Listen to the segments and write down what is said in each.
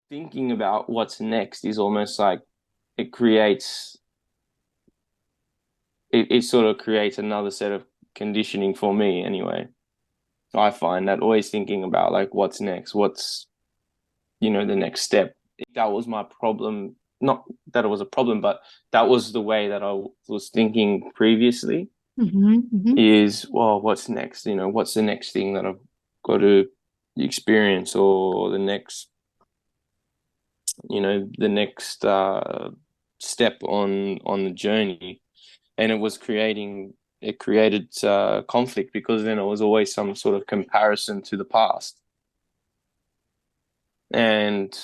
thinking about what's next is almost like it creates it sort of creates another set of conditioning for me anyway. I find that always thinking about like what's next, what's the next step. That was my problem. Not that it was a problem, but that was the way that I was thinking previously Mm-hmm, mm-hmm. is, well, what's next? What's the next thing that I've got to experience or the next step on the journey. And it created conflict because then it was always some sort of comparison to the past. And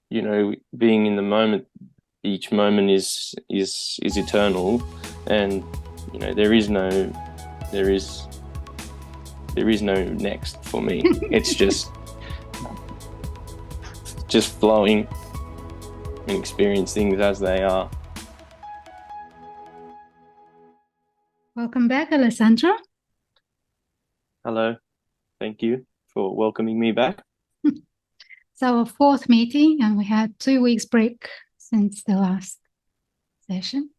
being in the moment, each moment is eternal, and there is there is there is no next for me. It's just flowing and experience things as they are. Welcome back, Alessandro. Hello, thank you for welcoming me back. It's our fourth meeting, and we had 2 weeks break since the last session.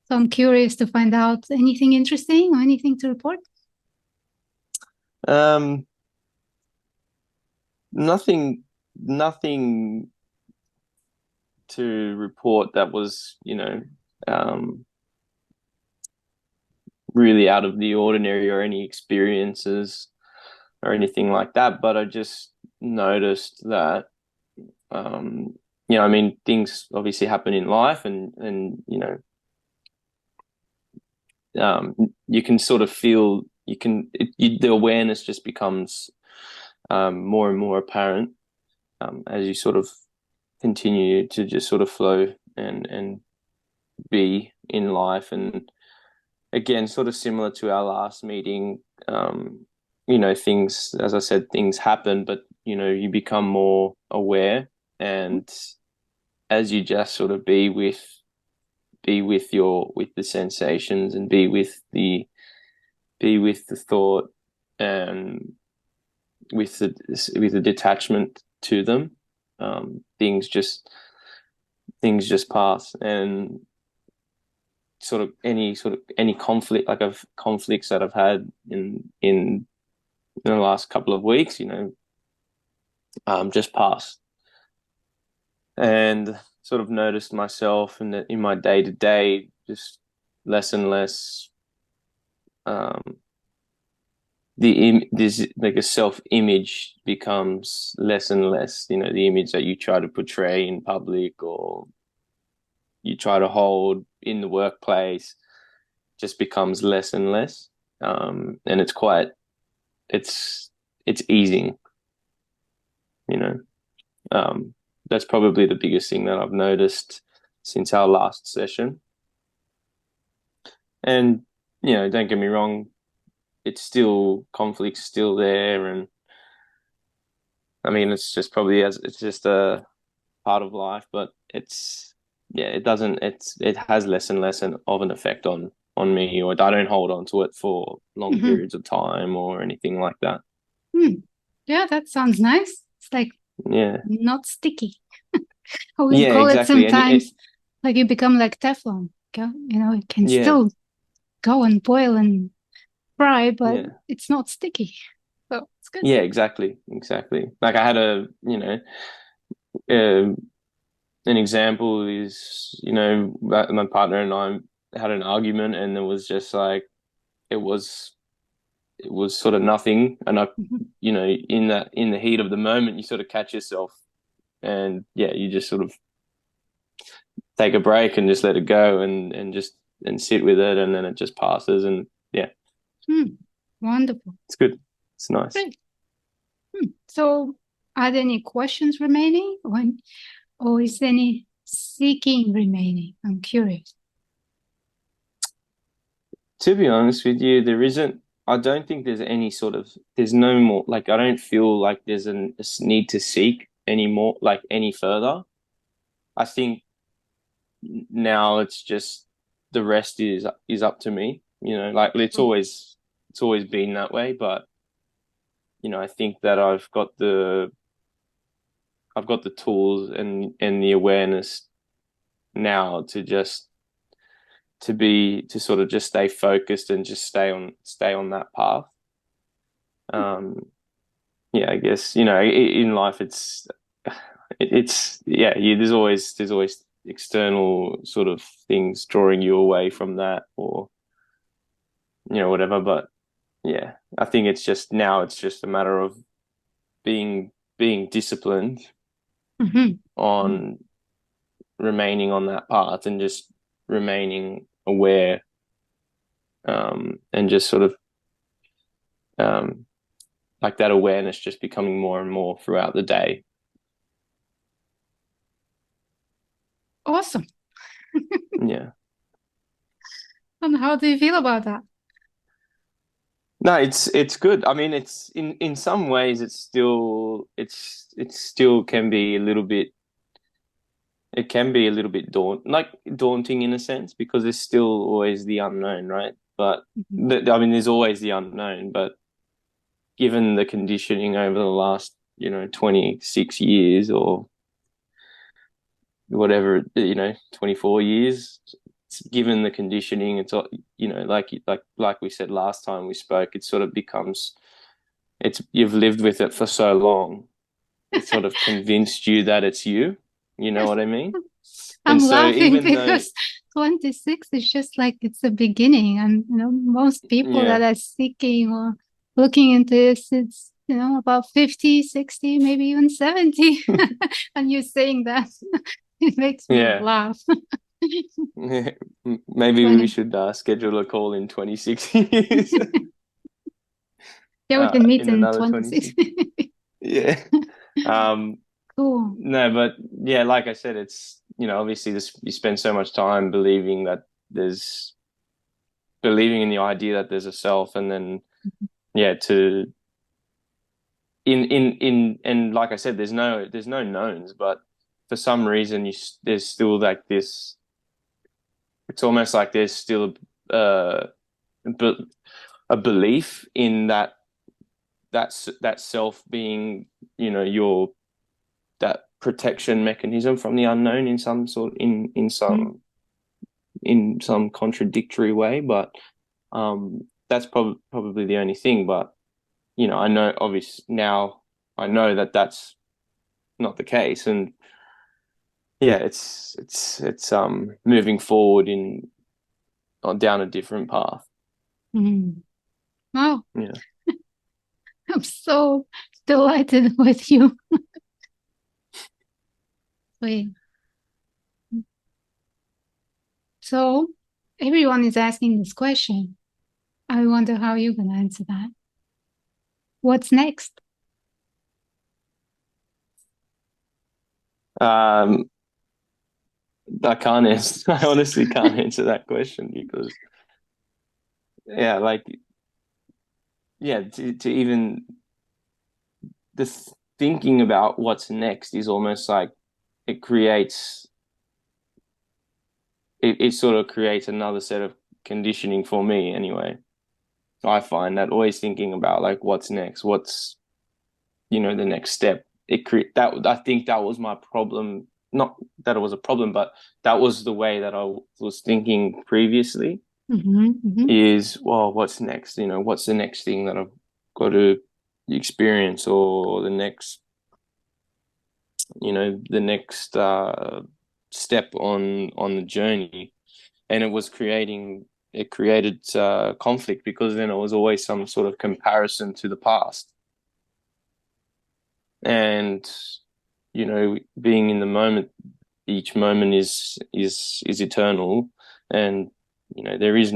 So I'm curious to find out anything interesting or anything to report. Um, nothing to report that was, um, really out of the ordinary or any experiences or anything like that. But I just noticed that, I mean, things obviously happen in life, and you can sort of feel the awareness just becomes more and more apparent as you sort of continue to just sort of flow and be in life. And again, sort of similar to our last meeting, things, as I said, things happen, but you become more aware, and as you just sort of be with the sensations and be with the thought and with the detachment to them, things just pass. And any conflict, like I've conflicts that I've had in the last couple of weeks, just pass. And sort of noticed myself in my day to day, just less and less, um, this like a self image becomes less and less. The image that you try to portray in public or you try to hold in the workplace just becomes less and less. And it's it's easing, you know. Um, that's probably the biggest thing that I've noticed since our last session. And don't get me wrong, it's still conflict's still there, and I mean it's just a part of life, but it has less and less of an effect on me, or I don't hold on to it for long Mm-hmm. periods of time or anything like that. Hmm. Yeah, that sounds nice. It's like Yeah, not sticky. How we yeah, call it exactly, and sometimes, like you become like Teflon. It can yeah, still go and boil and fry, but yeah, it's not sticky. So it's good. yeah, exactly. Like I had uh, an example is, my partner and I had an argument, and it was just like it was it was sort of nothing. And Mhm. in the heat of the moment, you sort of catch yourself, and yeah, you just sort of take a break and just let it go, and sit with it, and then it just passes. And yeah, Hmm. Wonderful. it's good. It's nice. Great. So, are there any questions remaining, or is there any seeking remaining? I'm curious. To be honest with you, there isn't. I don't think there's any sort of. There's no more. Like I don't feel like there's a need to seek any more, like any further. I think now it's just the rest is up to me. Like it's always been that way, but I think that I've got I've got the tools and the awareness now to just to sort of just stay focused and just stay on that path. Um, yeah, I guess, in life it's yeah, there's always external sort of things drawing you away from that, or whatever. But yeah, I think it's just a matter of being disciplined Hmm. on remaining on that path and just remaining aware, and just sort of um, like that awareness just becoming more and more throughout the day. Awesome. Yeah. And how do you feel about that? No, it's good. I mean, it's in some ways it still can be a little bit daunting in a sense, because there's still always the unknown, right? But Mhm. I mean, there's always the unknown, but given the conditioning over the last, 26 years or whatever, 24 years, given the conditioning, it's, like we said last time we spoke, it sort of becomes, you've lived with it for so long, it's sort of convinced you that it's you. You know what I mean? And I'm so laughing even though, because 26 is just like it's the beginning. And, most people that yeah, are seeking or looking into this, it's, about 50, 60, maybe even 70. And you saying that, it makes me yeah, laugh. maybe we Funny. should schedule a call in 26 years, Yeah, we can meet in in another 26. 26. Yeah. Um, Cool. no, but yeah, like I said, it's, obviously you spend so much time believing in the idea that there's a self, and then, yeah, and like I said, there's no knowns, but for some reason there's still like this, it's almost like there's still a, a belief in that self being, your that protection mechanism from the unknown in some sort Mm. in some contradictory way. But that's probably the only thing. But I know, obviously now I know that that's not the case, and yeah, it's moving forward down a different path. Mm. Wow, Yeah. I'm so delighted with you. Wait. So everyone is asking this question. I wonder how you're gonna answer that. What's next? Um, I can't answer. I honestly can't answer that question because, yeah, like, yeah, to even the thinking about what's next is almost like it creates it sort of creates another set of conditioning for me anyway. I find that always thinking about like what's next, what's, the next step. That I think that was my problem. Not that it was a problem, but that was the way that I was thinking previously. Mm-hmm, mm-hmm, Is, well, what's next? What's the next thing that I've got to experience, or the next step on the journey. And it created conflict, because then it was always some sort of comparison to the past. And being in the moment, each moment is eternal, and there is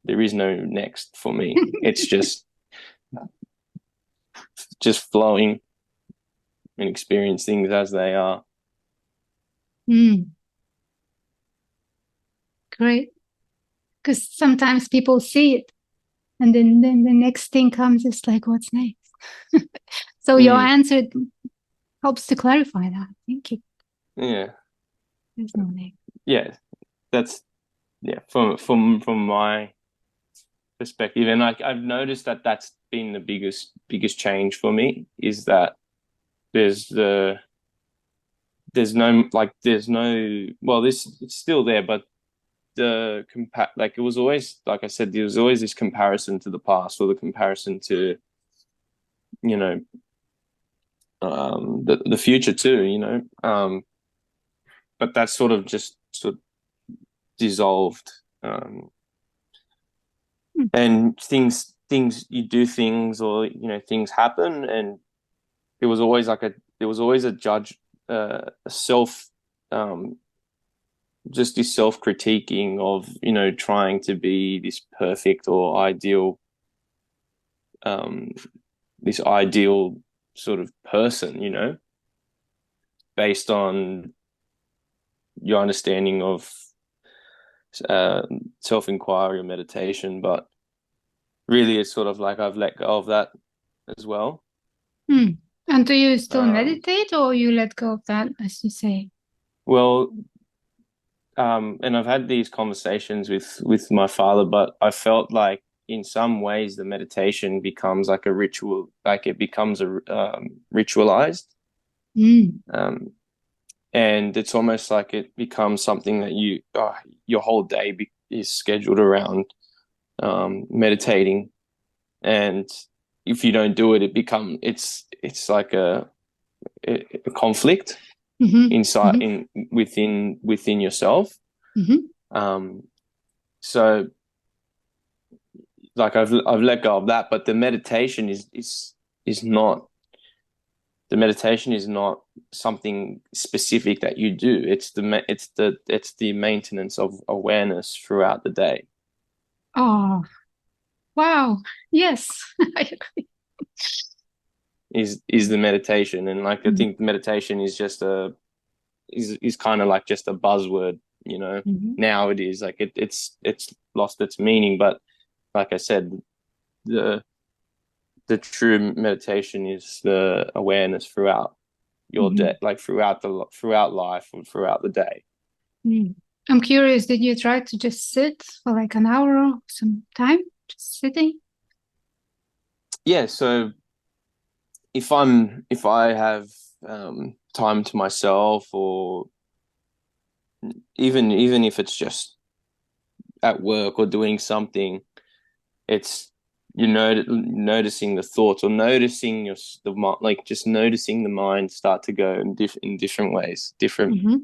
there is no next for me. It's just flowing and experience things as they are. mm, great. Because sometimes people see it, and then the next thing comes. It's like, what's next? So your Mm, answer helps to clarify that. Thank you. yeah, There's no next. yeah. That's, yeah. From my perspective. And I've noticed that that's been the biggest change for me, is that there's the there's no, well, this, it's still there, but like, it was always, like I said, there was always this comparison to the past, or the comparison to, you know, the future too, but that's sort of dissolved. And things you do things, or things happen, and there was always a judge, a self, just this self-critiquing of, trying to be this perfect or ideal, this ideal sort of person, based on your understanding of uh, self-inquiry or meditation. But really, it's sort of like I've let go of that as well. Hmm. And do you still Um, meditate, or you let go of that, as you say? well, and I've had these conversations with my father, but I felt like in some ways the meditation becomes like a ritual, like it becomes ritualized, Mm. um, and it's almost like it becomes something that your whole day is scheduled around meditating, and if you don't do it, it's like a conflict Mm-hmm. inside, Mm-hmm. within yourself. Mm-hmm. Um, so like I've let go of that, but is not the meditation is not something specific that you do. It's the maintenance of awareness throughout the day. Oh, wow. Yes, I agree. Is the meditation, and like I think meditation is just is kind of like just a buzzword, Mm-hmm. now it is like it's lost its meaning, but like I said, the the true meditation is the awareness throughout your Mm-hmm. day, like throughout life and throughout the day. Mm. I'm curious, did you try to just sit for like an hour or some time, just sitting? Yeah, so if I have time to myself, or even if it's just at work or doing something, it's noticing the thoughts, or noticing like just noticing the mind start to go in different ways, different, Mm-hmm.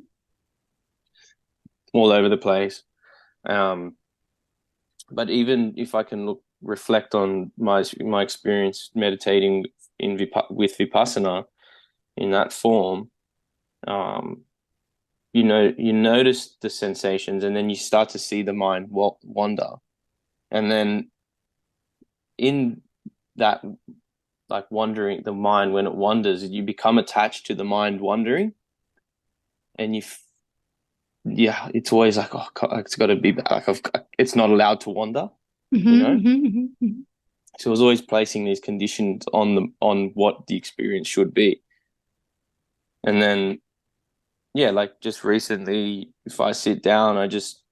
all over the place. But even if I can reflect on my experience meditating with Vipassana in that form, um, you notice the sensations, and then you start to see the mind wander, and then in that, like, wandering, the mind, when it wanders, you become attached to the mind wandering, and yeah, it's always like, oh God, it's got to be like, it's not allowed to wander, you Mm-hmm. know. Mm-hmm. Mm-hmm. So I was always placing these conditions on what the experience should be. And then, yeah, like just recently, if I sit down, I just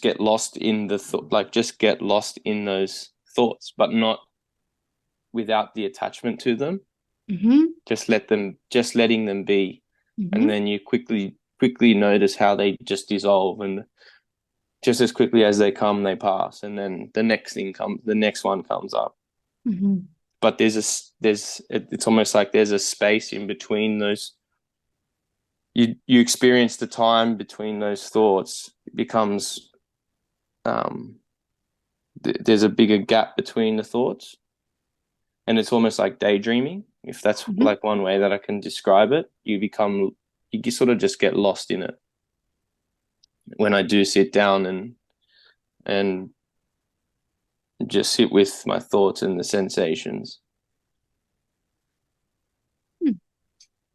get lost in the thought, like just get lost in those thoughts, but not without the attachment to them. Mm-hmm. Just letting them be. And Mm-hmm. then you quickly notice how they just dissolve, and just as quickly as they come, they pass. And then the next one comes up. Mm-hmm. But it's almost like there's a space in between those. You experience the time between those thoughts. It becomes, there's a bigger gap between the thoughts, and it's almost like daydreaming. If that's Mm-hmm. like one way that I can describe it, you sort of just get lost in it when I do sit down and just sit with my thoughts and the sensations. Hmm.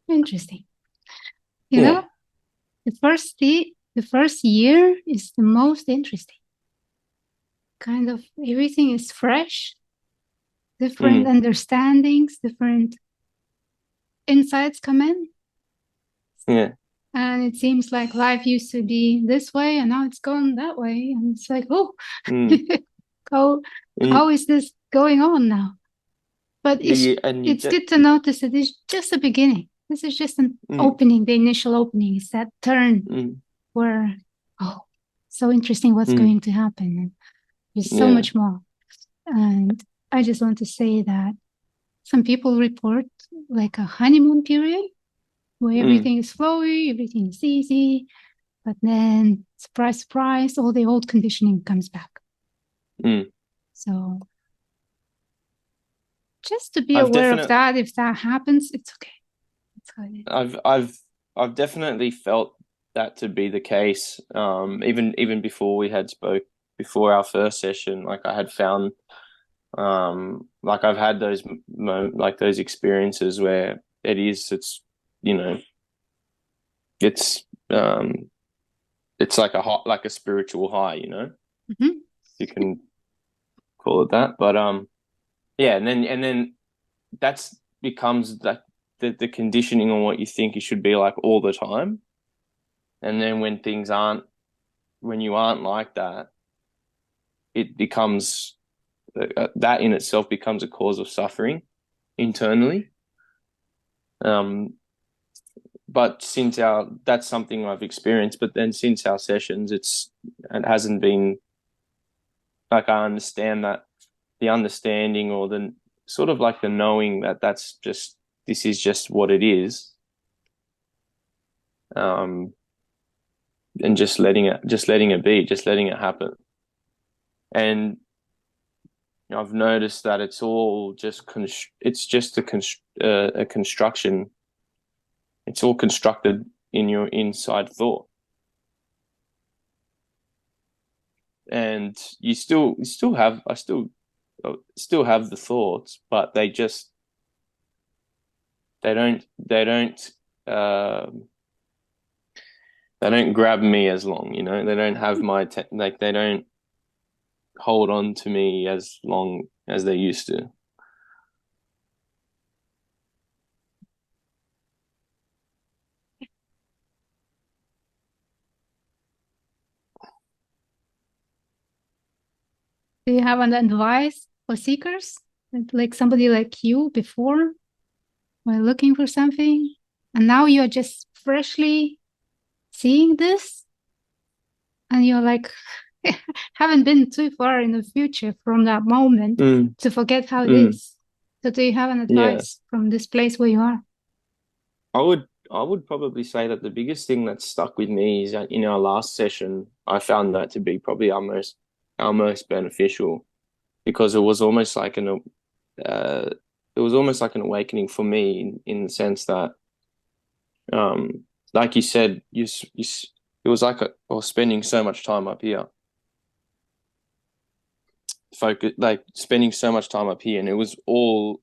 Interesting. You Yeah. know, the first year is the most interesting. Kind of everything is fresh, different Mm. understandings, different insights come in. Yeah. And it seems like life used to be this way and now it's gone that way. And it's like, oh, Mm. how And how is this going on now? But you it's just good to notice that it's just a beginning. This is just an mm, opening. The initial opening is that turn mm, where, oh, so interesting what's mm, going to happen. And there's so yeah, much more. And I just want to say that some people report like a honeymoon period where mm, everything is flowy, everything is easy, but then surprise, surprise, all the old conditioning comes back. mm. So just to be I've aware of definitely that, if that happens, it's okay. It's good. I've definitely felt that to be the case. Even before we had spoke before our first session, like I had found, like I've had those like those experiences where it's you know it's um it's like a hot like a spiritual high, Mm-hmm. you can call it that. But yeah, and then that's becomes like the conditioning on what you think it should be like all the time. And then when you aren't like that, it becomes that in itself becomes a cause of suffering internally. Um, but since our that's something I've experienced. But then since our sessions, it hasn't been like I understand that the understanding or the sort of like the knowing that this is just what it is. Um, and just letting it be, just letting it happen. And I've noticed that it's all just it's just a construction. It's all constructed in your inside thought, and you still have still have the thoughts, but they don't they don't they don't grab me as long. They don't have like they don't hold on to me as long as they used to. Do you have an advice for seekers? Like somebody like you before were looking for something, and now you're just freshly seeing this, and you're like, haven't been too far in the future from that moment Mm, to forget how it mm, is. So, do you have an yeah. advice from this place where you are? I would probably say that the biggest thing that stuck with me is that in our last session, I found that to be probably our most beneficial because uh, it was almost like an awakening for me in the sense that, like you said, it was like I was spending so much time up here, like spending so much time up here, and it was all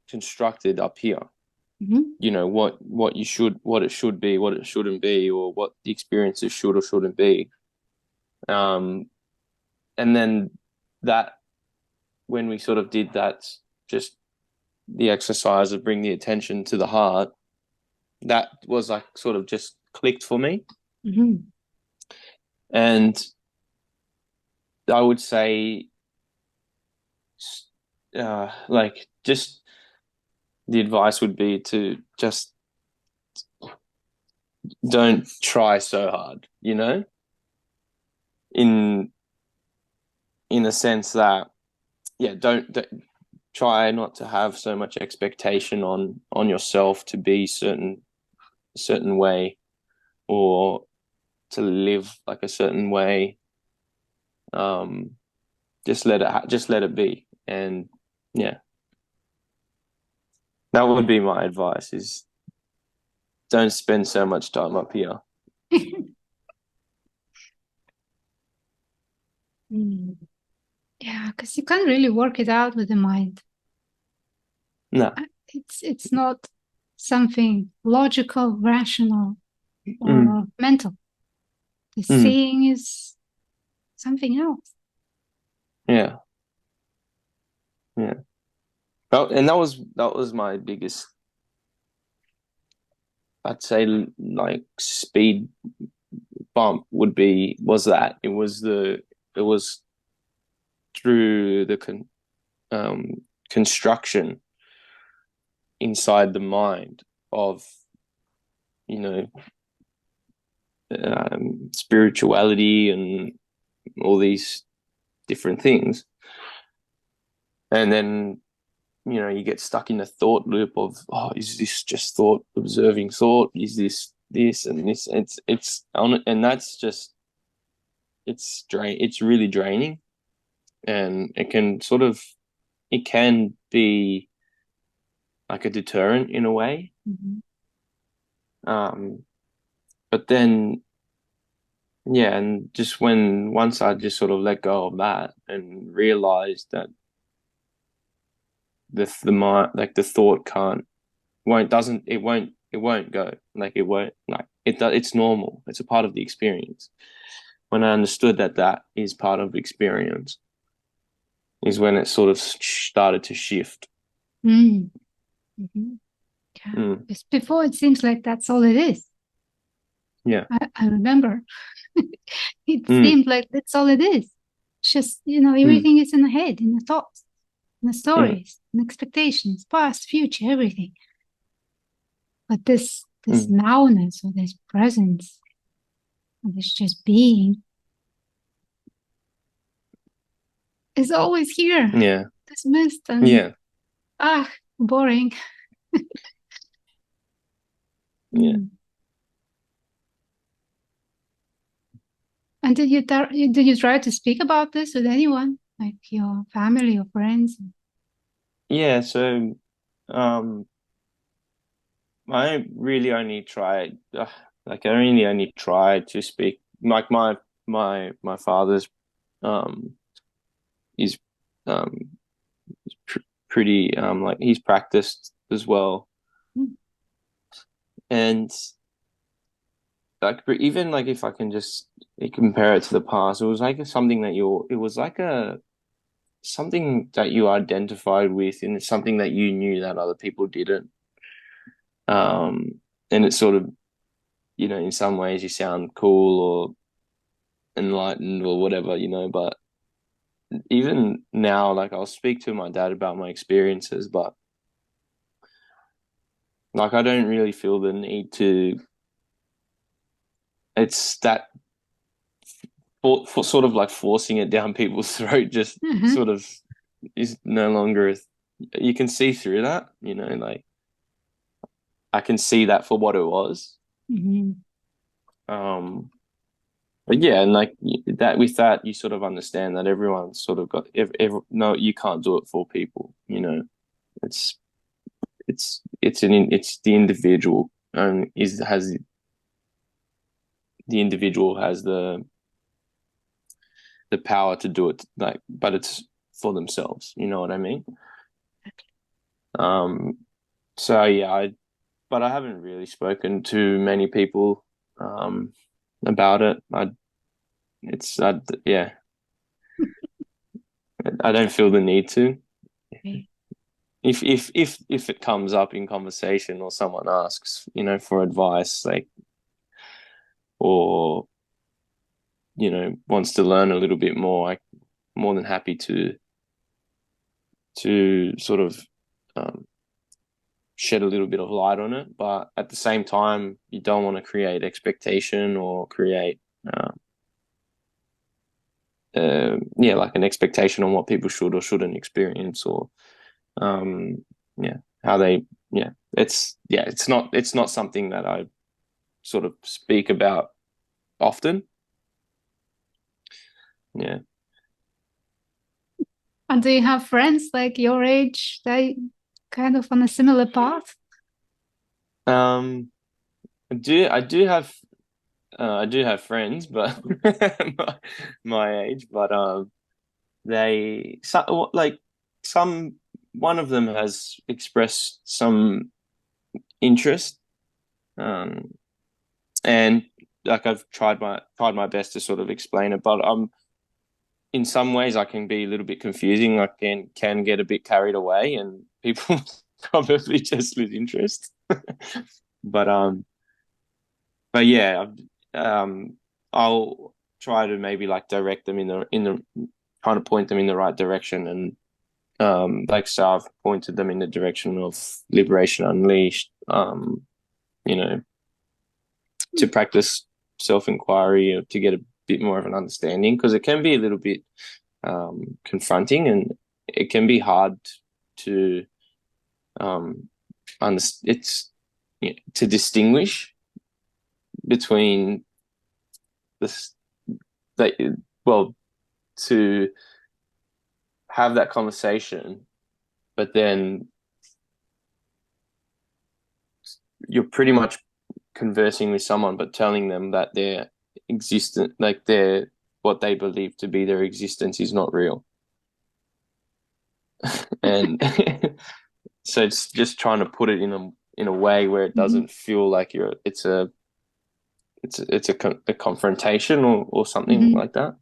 constructed up here. Mm-hmm. What it should be, what it shouldn't be, or what the experiences should or shouldn't be. Um, and then that when we sort of did that, just the exercise of bring the attention to the heart, that was like sort of just clicked for me. Mm-hmm. And I would say, like, just the advice would be to just don't try so hard, in in a sense that, yeah, don't try not to have so much expectation on yourself to be certain way or to live like a certain way. Um, just let it be, and yeah, that would be my advice: is don't spend so much time up here. Mm. Yeah, because you can't really work it out with the mind. No. It's not something logical, rational, Mm, or mental. The mm, seeing is something else. yeah, yeah. And that was my biggest, I'd say, like speed bump was that it was through the construction inside the mind of, you know, spirituality and all these different things. And then, you know, you get stuck in the thought loop of, oh, is this just thought, observing thought? Is this and this? It's on, and that's just, it's really draining, and it can be like a deterrent in a way. Mm-hmm. But then, yeah, and just once I just sort of let go of that and realized that the mind, like the thought can't, won't, doesn't, it won't go. Like it won't, like it's normal. It's a part of the experience. When I understood that that is part of the experience, is when it sort of started to shift. Mm. Mm-hmm. Yeah. Mm. Just before it seems like that's all it is. Yeah. I remember it Mm. seemed like that's all it is. It's just, Mm. everything is in the head, in the thoughts, in the Mm. stories, in expectations, past, future, everything. But this Mm. nowness or this presence, or this just being is always here. Yeah. Dismissed and Yeah. boring. Yeah. Mm. And did you try to speak about this with anyone, like your family or friends? Yeah. So, um, I really only tried, like I really only tried to speak. Like my father's, um, is, um, pr pretty, like he's practiced as well, Mm. and like, but even like if I can just compare it to the past, it was like something that it was like a something that you identified with, and it's something that you knew that other people didn't. And it's sort of, you know, in some ways you sound cool or enlightened or whatever, you know, but even now, like I'll speak to my dad about my experiences, but like I don't really feel the need to, it's that for sort of like forcing it down people's throat just Mhm. sort of is no longer, you can see through that, you know, like I can see that for what it was. Mhm. Um, but yeah, and like that, with that, you sort of understand that everyone's sort of got, no, you can't do it for people, you know, it's, it's the individual, and is has the individual has the power to do it, like, but it's for themselves, you know what I mean? Um, so yeah, but I haven't really spoken to many people about it. Yeah, I don't feel the need to. Okay. If it comes up in conversation or someone asks, you know, for advice, like, or, you know, wants to learn a little bit more, I'm more than happy to sort of um, shed a little bit of light on it. But at the same time, you don't want to create expectation or create, yeah, like an expectation on what people should or shouldn't experience, or um, yeah, how they, yeah, it's not something that I sort of speak about often. Yeah. And do you have friends like your age that kind of on a similar path? Um, I do have friends, but my age, but like some one of them has expressed some interest, um, and like I've tried my best to sort of explain it, but in some ways I can be a little bit confusing. I can get a bit carried away, and people probably just lose interest. But but yeah, I'll try to maybe like direct them in the trying to point them in the right direction. And like, so I've pointed them in the direction of Liberation Unleashed, you know, to practice self-inquiry or to get a bit more of an understanding, because it can be a little bit confronting, and it can be hard to it's to distinguish between this, that, well, to have that conversation, but then you're pretty much conversing with someone, but telling them that their existence, like their, what they believe to be their existence, is not real. And so it's just trying to put it in a way where it doesn't feel like it's a confrontation or something like that.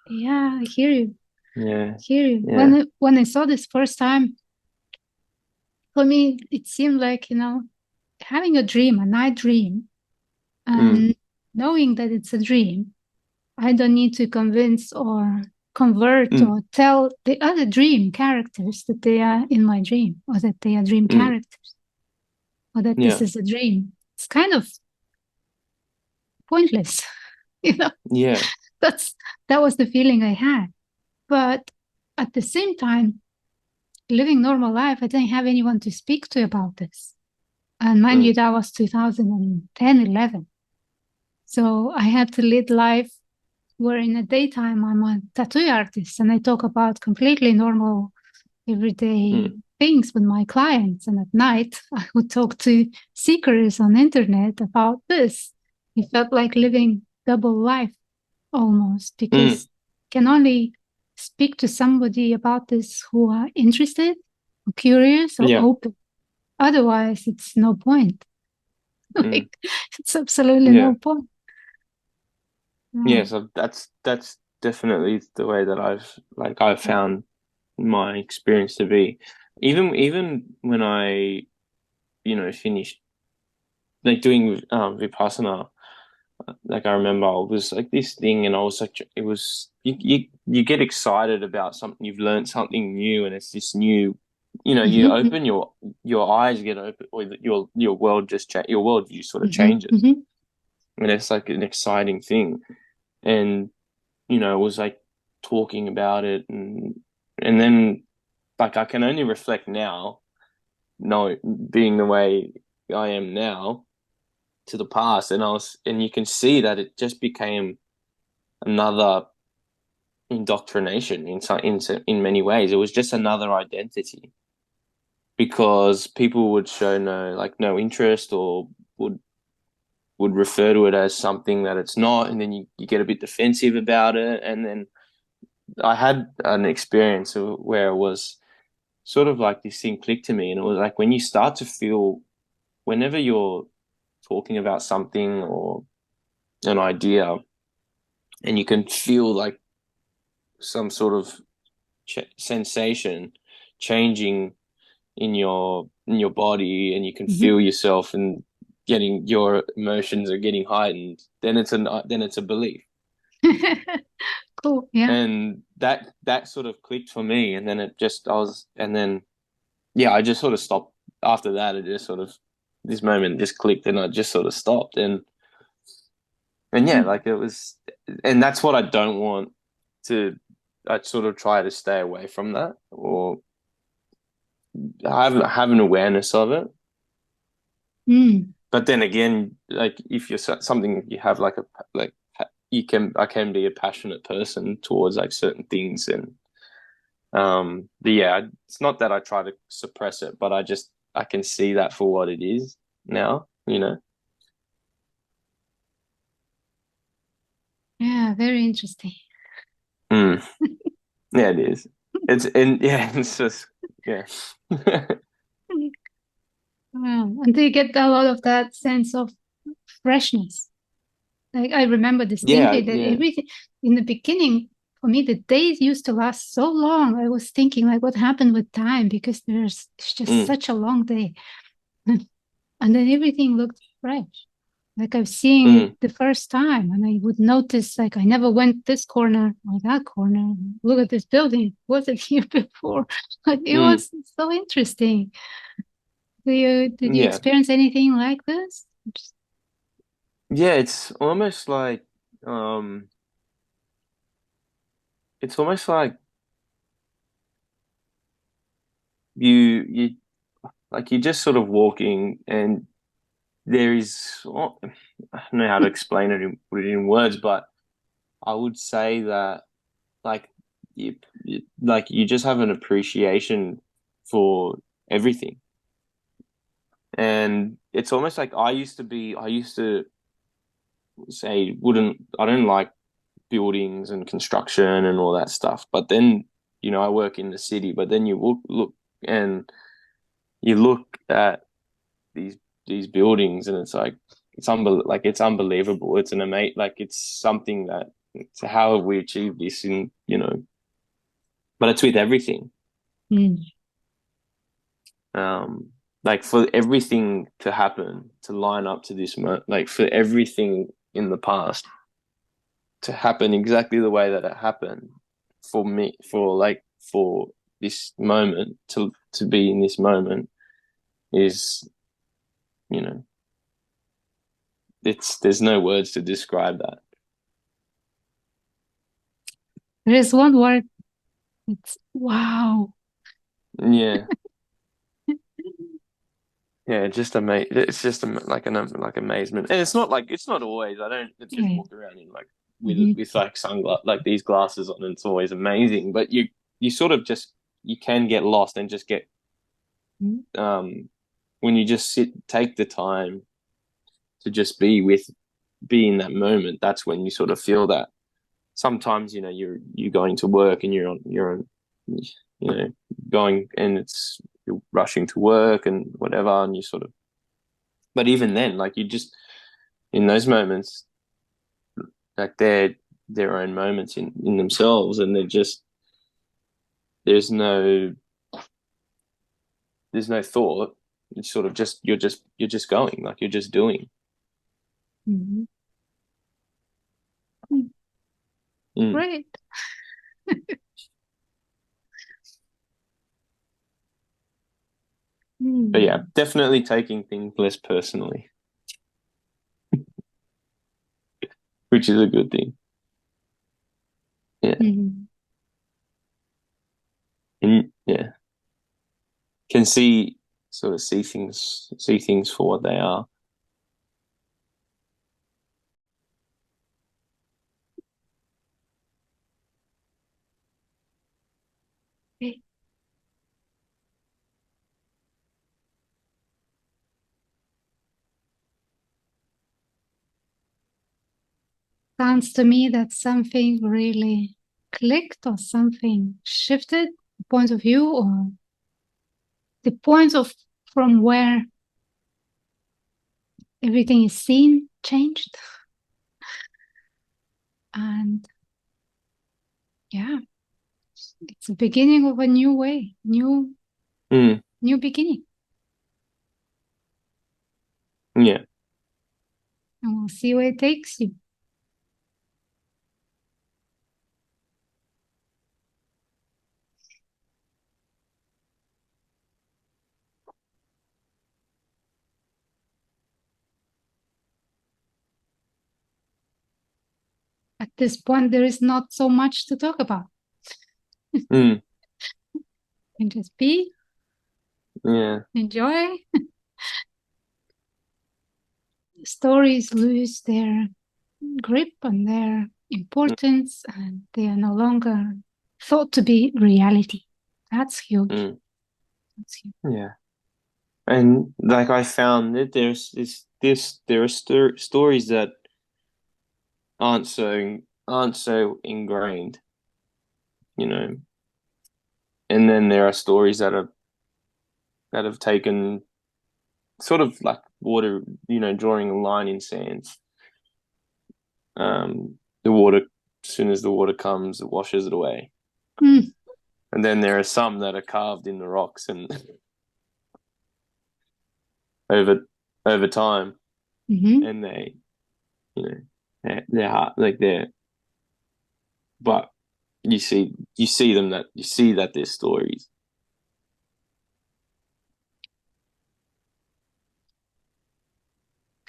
Yeah, I hear you. Yeah. I hear you. Yeah. When I saw this first time, for me, it seemed like, having a dream, a night dream, and knowing that it's a dream. I don't need to convince or convert or tell the other dream characters that they are in my dream, or that they are dream characters, or that this is a dream. It's kind of pointless, Yeah. That was the feeling I had. But at the same time, living normal life, I didn't have anyone to speak to about this. And mind you, that was 2010, 11. So I had to lead life where in the daytime I'm a tattoo artist and I talk about completely normal, everyday things with my clients. And at night, I would talk to seekers on internet about this. It felt like living double life almost, because can only speak to somebody about this who are interested, or curious, or open. Otherwise, it's no point. Like, it's absolutely no point. Yeah, so that's definitely the way that I've found my experience to be. Even when I, finished like doing Vipassana, like I remember it was like this thing, and I was like, it was, you get excited about something, you've learned something new, and it's this new, you open your eyes get open, or your world just your worldview sort of changes, and it's like an exciting thing. And it was like talking about it, and then like I can only reflect now, being the way I am now, to the past, and you can see that it just became another indoctrination in many ways. It was just another identity, because people would show no interest, or would refer to it as something that it's not, and then you get a bit defensive about it. And then I had an experience where it was sort of like this thing clicked to me, and it was like when you start to feel, whenever you're talking about something or an idea, and you can feel like some sort of sensation changing in your body, and you can feel yourself, and getting your emotions are getting heightened, then it's a belief. Cool. Yeah. And that sort of clicked for me, and then I just sort of stopped after that. It just sort of, this moment just clicked, and I just sort of stopped, and yeah, like it was, and that's what I don't want to. I sort of try to stay away from that, or have an awareness of it. But then again, like if you're something, you have like I can be a passionate person towards like certain things, and but yeah, it's not that I try to suppress it, but I can see that for what it is now, Yeah, very interesting. Yeah, it is. It's just, yeah. And do you get a lot of that sense of freshness? Like I remember distinctly that everything in the beginning, for me, the days used to last so long. I was thinking like, what happened with time? Because it's just such a long day. And then everything looked fresh. Like I've seen it mm, the first time, and I would notice like I never went this corner or that corner. Look at this building. Wasn't here before. Like it mm. was so interesting. Did you Yeah. experience anything like this? Yeah, it's almost like um it's almost like you like you're just sort of walking and there is I don't know how to explain it put it in words, but I would say that like like you just have an appreciation for everything. And it's almost like I used to say wouldn't I don't like buildings and construction and all that stuff. But then, I work in the city, but then you look and you look at these these buildings and it's like it's unbelievable. It's an amazing like it's something that so how have we achieved this in, but it's with everything. Mm. Um like for everything to happen, to line up to this like for everything in the past to happen exactly the way that it happened for me for this moment to be in this moment is you know it's there's no words to describe that. There is one word. It's wow. Yeah, yeah, it's just like amazement, and it's not always. I don't just Yeah. walk around in like Mhm. with like sunglass like these glasses on, and it's always amazing. But you sort of just you can get lost and just get Mhm. um when you just take the time to just be in that moment. That's when you sort of feel that. Sometimes you're going to work and you're on going and it's you're rushing to work and whatever, and you sort of. But even then, like you just in those moments, like they're their own moments in themselves, and they're just there's no there's no thought. It's sort of just you're just going like you're just doing. Mhm. Mm. Mm. Great. But yeah, Mm. definitely taking things less personally, which is a good thing. Yeah. Mhm. And yeah, can see sort of see things for what they are. Great. Sounds to me that something really clicked or something shifted the point of view or the point of from where everything is seen changed. And yeah, it's the beginning of a new way, Mm, new beginning. yeah. And we'll see where it takes you. At this point, there is not so much to talk about. Mm, And just be, yeah. enjoy. Stories lose their grip and their importance, and they are no longer thought to be reality. That's huge. Mm, That's huge. yeah. And like I found that there are stories that aren't so ingrained, you know. And then there are stories that have taken sort of like water, drawing a line in sand. The water, as soon as the water comes, it washes it away. Mm, And then there are some that are carved in the rocks and over over time. Hmm. and they, you know, they're hard, like they're, but you see them that you see that they're stories.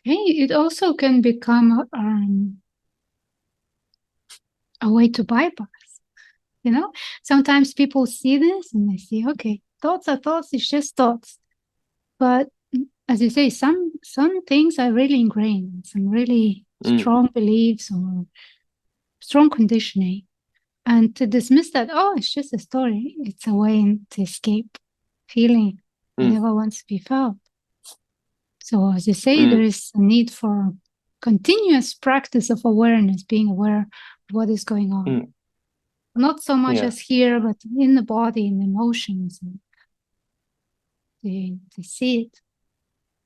Okay, it also can become a way to bypass. You know, sometimes people see this and they say, okay, thoughts are thoughts, it's just thoughts. But as you say, some things are really ingrained, some really Mm, strong beliefs or strong conditioning. And to dismiss that, oh, it's just a story, it's a way to escape feeling mm, whatever wants to be felt. So as you say, there mm, is a need for continuous practice of awareness, being aware of what is going on. mm. Not so much Yeah, as here, but in the body, in emotions, and to see it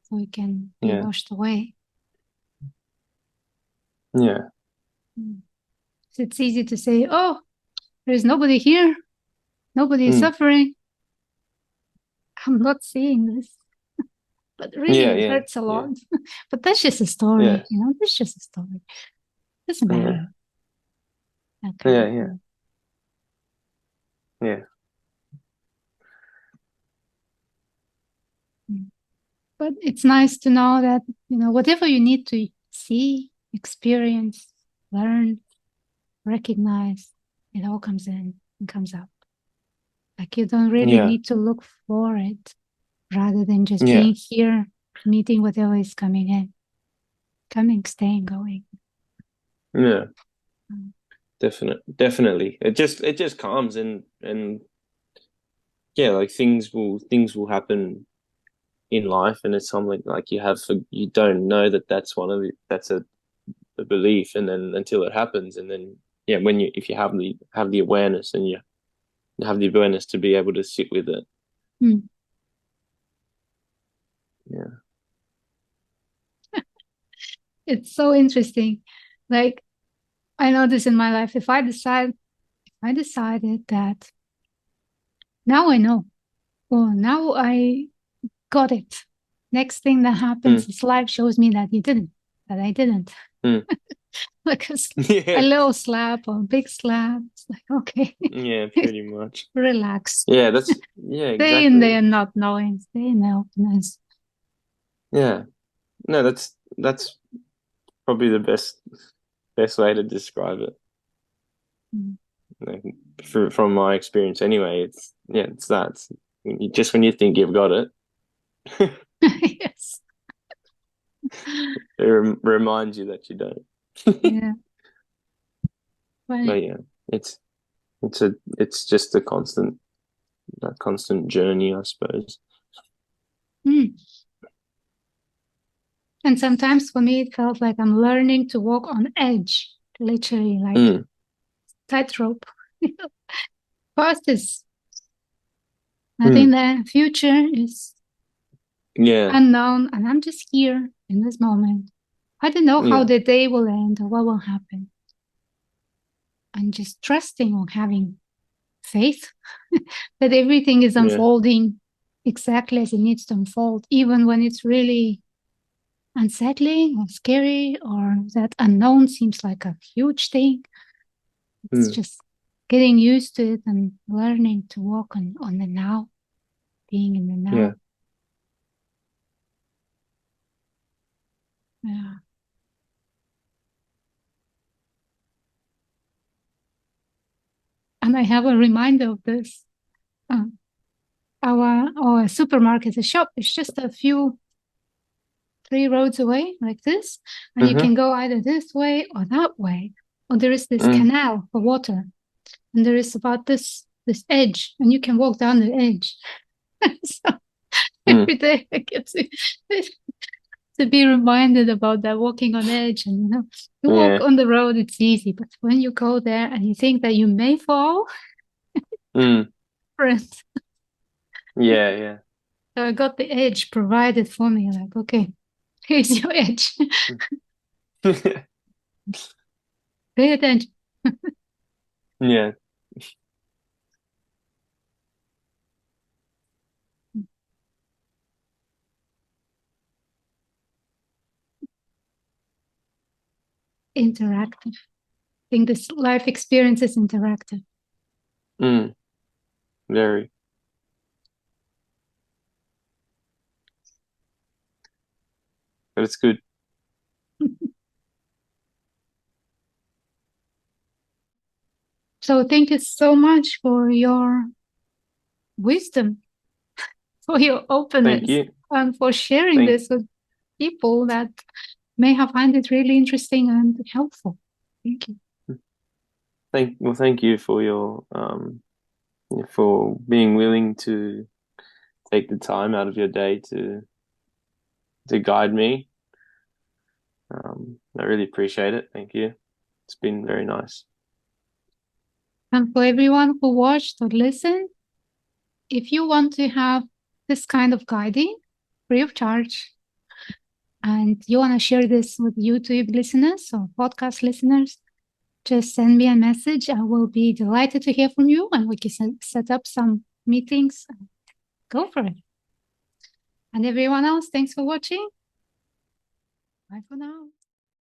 so it can be yeah, washed away. yeah, Mm. So it's easy to say, oh, there's nobody here, nobody is mm, suffering. I'm not seeing this. But really, yeah, it yeah, hurts a yeah, lot. But that's just a yeah, story, you know, that's just a story. Doesn't yeah, matter. That kind yeah, of yeah, thing. yeah, Mm. But it's nice to know that, you know, whatever you need to see, experience, learn, recognize, it all comes in and comes up. Like you don't really yeah, need to look for it rather than just yeah, being here, meeting whatever is coming in, coming, staying, going. yeah. Mm. Definitely. It just comes and yeah, like things will happen in life, and it's something like you don't know that that's one of it. That's a belief, and then until it happens, and then yeah, when you if you have the awareness and you have the awareness to be able to sit with it. Mm. Yeah. It's so interesting. Like I know this in my life. I decided that now I know. Well, now I got it. Next thing that happens Mm, is life shows me that you didn't, that I didn't. mm. Like a Yeah. little slap or a big slap. It's like, okay, Yeah, pretty much. relax. Yeah, Stay in exactly. there not knowing. Stay in the openness. Yeah. No, that's probably the best way to describe it. Mm. Like, from my experience anyway, it's that. Just when you think you've got it, Yes. it reminds you that you don't. Yeah. Funny. But yeah, it's it's just a constant journey, I suppose. Mm. And sometimes for me, it felt like I'm learning to walk on edge, literally like Mm, tightrope. Past is, I think mm, the future is yeah, unknown, and I'm just here in this moment. I don't know how yeah, the day will end or what will happen. I'm just trusting or having faith that everything is yeah, unfolding exactly as it needs to unfold, even when it's really unsettling or scary or that unknown seems like a huge thing. It's mm, just getting used to it and learning to walk on the now, being in the yeah, now. Yeah. And I have a reminder of this. Uh, our supermarket, the shop is just a few 3 roads away, like this, and you mm-hmm, can go either this way or that way. Or there is this mm, canal for water, and there is about this edge, and you can walk down the edge. So mm, every day I get to be reminded about that walking on edge, and you know, you walk yeah, on the road, it's easy, but when you go there and you think that you may fall, mm, friend. yeah, yeah. So I got the edge provided for me. Like, okay, here's your edge. Pay attention. Yeah, interactive. I think this life experience is interactive. Very. But it's good. So thank you so much for your wisdom, for your Thank openness, you. and for sharing this with people that may have found it really interesting and helpful. Thank you. Thank you for your for being willing to take the time out of your day to guide me. I really appreciate it. Thank you. It's been very nice. And for everyone who watched or listened, if you want to have this kind of guiding free of charge, and you want to share this with YouTube listeners or podcast listeners, just send me a message. I will be delighted to hear from you, and we can set up some meetings. Go for it. And everyone else, thanks for watching. Bye for now.